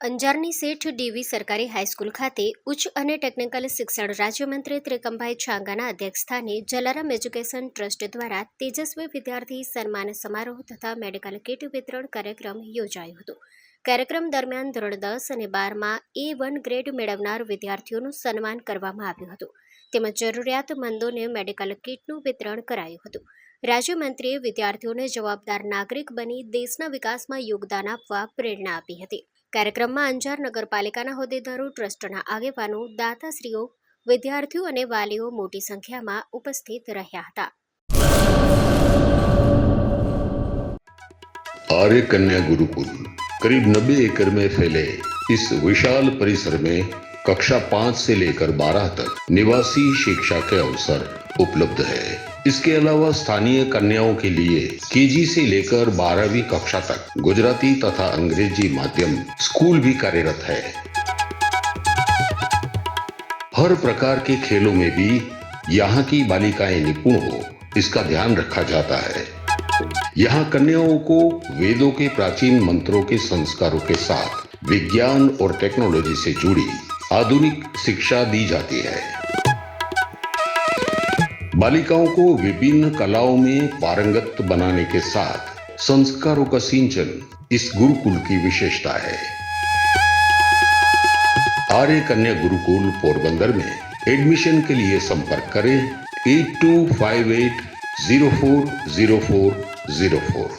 અંજારની શેઠ ડીવી સરકારી હાઈસ્કૂલ ખાતે ઉચ્ચ અને ટેકનિકલ શિક્ષણ રાજ્યમંત્રી ત્રિકમભાઈ છાંગાના અધ્યક્ષસ્થાને જલારામ એજ્યુકેશન ટ્રસ્ટ દ્વારા તેજસ્વી વિદ્યાર્થી સન્માન સમારોહ તથા મેડિકલ કીટ વિતરણ કાર્યક્રમ યોજાયો હતો। કાર્યક્રમ દરમિયાન ધોરણ 10 અને 12માં A1 ગ્રેડ મેળવનાર વિદ્યાર્થીઓનું સન્માન કરવામાં આવ્યું હતું તેમજ જરૂરિયાતમંદોને મેડિકલ કીટનું વિતરણ કરાયું હતું। રાજ્યમંત્રીએ વિદ્યાર્થીઓને જવાબદાર નાગરિક બની દેશના વિકાસમાં યોગદાન આપવા પ્રેરણા આપી હતી। કાર્યક્રમમાં અંજાર નગરપાલિકાના હોદ્દેદારો, ટ્રસ્ટના આગેવાનો, દાતાશ્રીઓ, વિદ્યાર્થીઓ અને વાલીઓ મોટી संख्या में उपस्थित रहा था। आर्य कन्या गुरुकुल करीब 90 एकड़ में फैले इस विशाल परिसर में कक्षा 5 से लेकर 12 तक निवासी शिक्षा के अवसर उपलब्ध है। इसके अलावा स्थानीय कन्याओं के लिए केजी से लेकर 12वीं कक्षा तक गुजराती तथा अंग्रेजी माध्यम स्कूल भी कार्यरत है। हर प्रकार के खेलों में भी यहाँ की बालिकाएं निपुण हो, इसका ध्यान रखा जाता है। यहाँ कन्याओं को वेदों के प्राचीन मंत्रों के संस्कारों के साथ विज्ञान और टेक्नोलॉजी से जुड़ी आधुनिक शिक्षा दी जाती है। बालिकाओं को विभिन्न कलाओं में पारंगत बनाने के साथ संस्कारों का सिंचन इस गुरुकुल की विशेषता है। आर्य कन्या गुरुकुल पोरबंदर में एडमिशन के लिए संपर्क करें 8258040404।